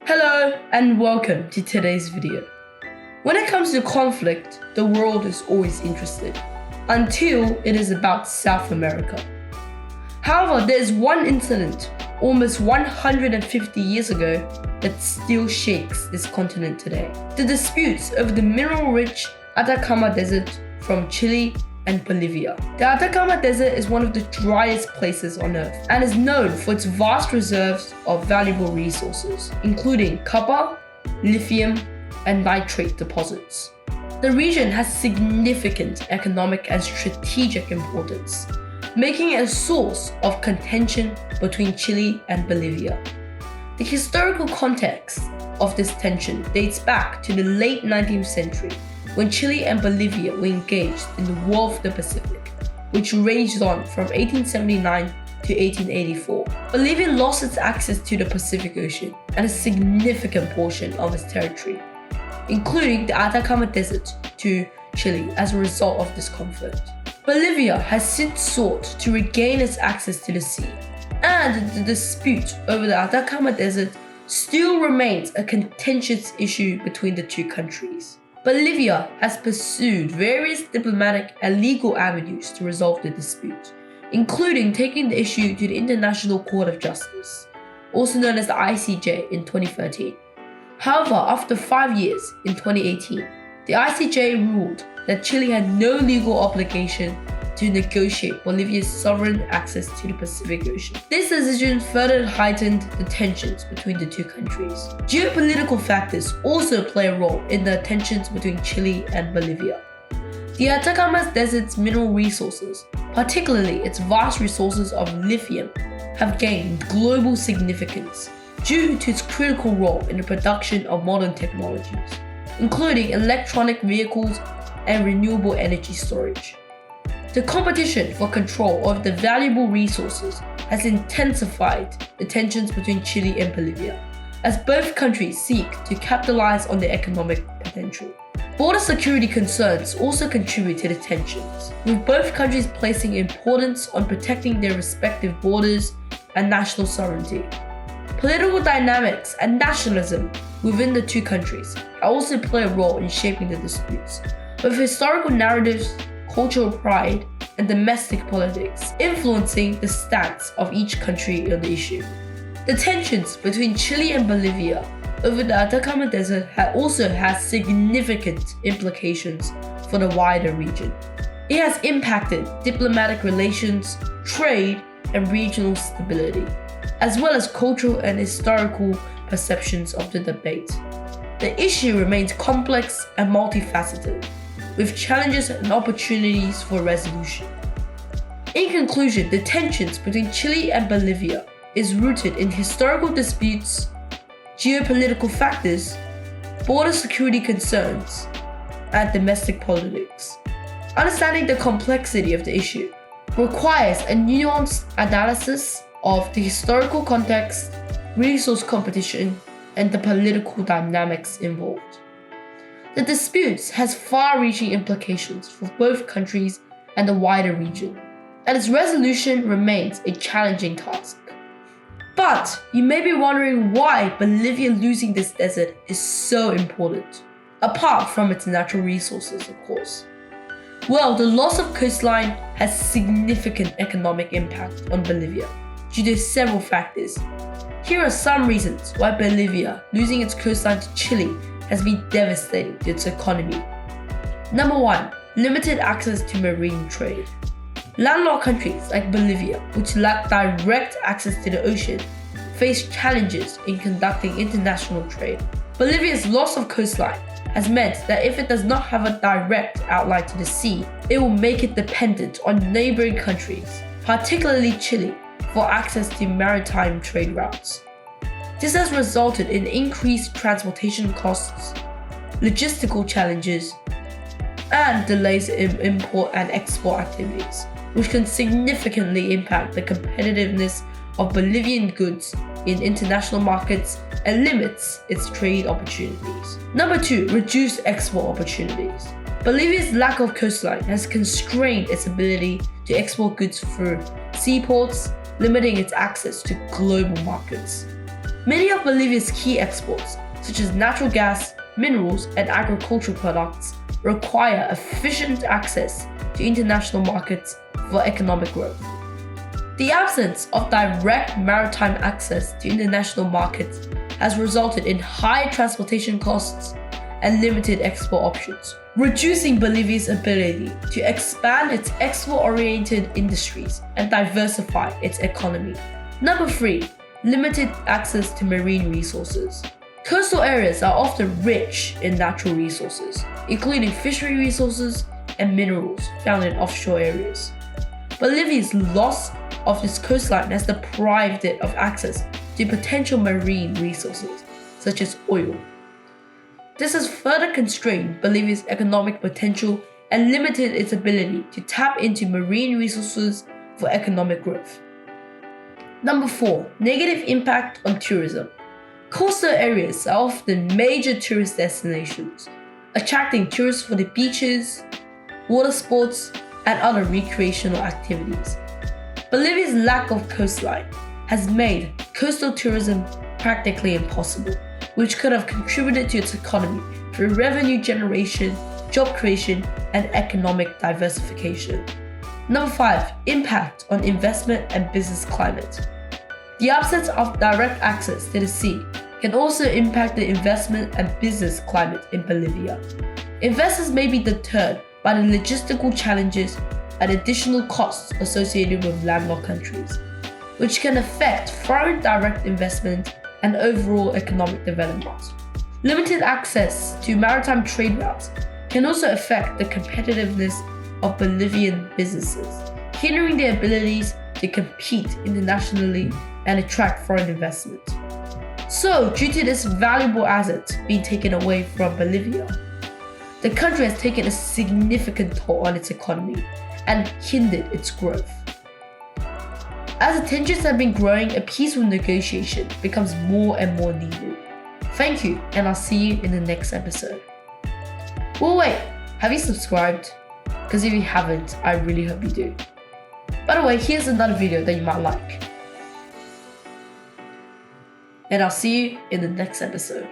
Hello and welcome to today's video. When it comes to conflict, the world is always interested, until it is about South America. However, there is one incident almost 150 years ago that still shakes this continent today. The disputes over the mineral-rich Atacama Desert from Chile and Bolivia. The Atacama Desert is one of the driest places on Earth and is known for its vast reserves of valuable resources, including copper, lithium, and nitrate deposits. The region has significant economic and strategic importance, making it a source of contention between Chile and Bolivia. The historical context of this tension dates back to the late 19th century, when Chile and Bolivia were engaged in the War of the Pacific, which raged on from 1879 to 1884. Bolivia lost its access to the Pacific Ocean and a significant portion of its territory, including the Atacama Desert, to Chile as a result of this conflict. Bolivia has since sought to regain its access to the sea, and the dispute over the Atacama Desert still remains a contentious issue between the two countries. Bolivia has pursued various diplomatic and legal avenues to resolve the dispute, including taking the issue to the International Court of Justice, also known as the ICJ, in 2013. However, after 5 years, in 2018, the ICJ ruled that Chile had no legal obligation to negotiate Bolivia's sovereign access to the Pacific Ocean. This decision further heightened the tensions between the two countries. Geopolitical factors also play a role in the tensions between Chile and Bolivia. The Atacama Desert's mineral resources, particularly its vast resources of lithium, have gained global significance due to its critical role in the production of modern technologies, including electronic vehicles and renewable energy storage. The competition for control of the valuable resources has intensified the tensions between Chile and Bolivia, as both countries seek to capitalize on their economic potential. Border security concerns also contribute to the tensions, with both countries placing importance on protecting their respective borders and national sovereignty. Political dynamics and nationalism within the two countries also play a role in shaping the disputes, with historical narratives, cultural pride, and domestic politics influencing the stance of each country on the issue. The tensions between Chile and Bolivia over the Atacama Desert also has significant implications for the wider region. It has impacted diplomatic relations, trade, and regional stability, as well as cultural and historical perceptions of the debate. The issue remains complex and multifaceted, with challenges and opportunities for resolution. In conclusion, the tensions between Chile and Bolivia is rooted in historical disputes, geopolitical factors, border security concerns, and domestic politics. Understanding the complexity of the issue requires a nuanced analysis of the historical context, resource competition, and the political dynamics involved. The dispute has far-reaching implications for both countries and the wider region, and its resolution remains a challenging task. But you may be wondering why Bolivia losing this desert is so important, apart from its natural resources, of course. Well, the loss of coastline has significant economic impact on Bolivia due to several factors. Here are some reasons why Bolivia losing its coastline to Chile has been devastating to its economy. Number 1. Limited access to marine trade. Landlocked countries like Bolivia, which lack direct access to the ocean, face challenges in conducting international trade. Bolivia's loss of coastline has meant that if it does not have a direct outlet to the sea, it will make it dependent on neighboring countries, particularly Chile, for access to maritime trade routes. This has resulted in increased transportation costs, logistical challenges, and delays in import and export activities, which can significantly impact the competitiveness of Bolivian goods in international markets and limits its trade opportunities. Number 2, reduced export opportunities. Bolivia's lack of coastline has constrained its ability to export goods through seaports, limiting its access to global markets. Many of Bolivia's key exports, such as natural gas, minerals, and agricultural products, require efficient access to international markets for economic growth. The absence of direct maritime access to international markets has resulted in high transportation costs and limited export options, reducing Bolivia's ability to expand its export-oriented industries and diversify its economy. Number 3. Limited access to marine resources. Coastal areas are often rich in natural resources, including fishery resources and minerals found in offshore areas. Bolivia's loss of its coastline has deprived it of access to potential marine resources, such as oil. This has further constrained Bolivia's economic potential and limited its ability to tap into marine resources for economic growth. Number 4. Negative impact on tourism. Coastal areas are often major tourist destinations, attracting tourists for the beaches, water sports, and other recreational activities. Bolivia's lack of coastline has made coastal tourism practically impossible, which could have contributed to its economy through revenue generation, job creation, and economic diversification. Number 5. Impact on investment and business climate. The absence of direct access to the sea can also impact the investment and business climate in Bolivia. Investors may be deterred by the logistical challenges and additional costs associated with landlocked countries, which can affect foreign direct investment and overall economic development. Limited access to maritime trade routes can also affect the competitiveness of Bolivian businesses, hindering their abilities to compete internationally and attract foreign investment. So, due to this valuable asset being taken away from Bolivia, the country has taken a significant toll on its economy and hindered its growth. As the tensions have been growing, a peaceful negotiation becomes more and more needed. Thank you, and I'll see you in the next episode. Well, wait, have you subscribed? Because if you haven't, I really hope you do. By the way, here's another video that you might like. And I'll see you in the next episode.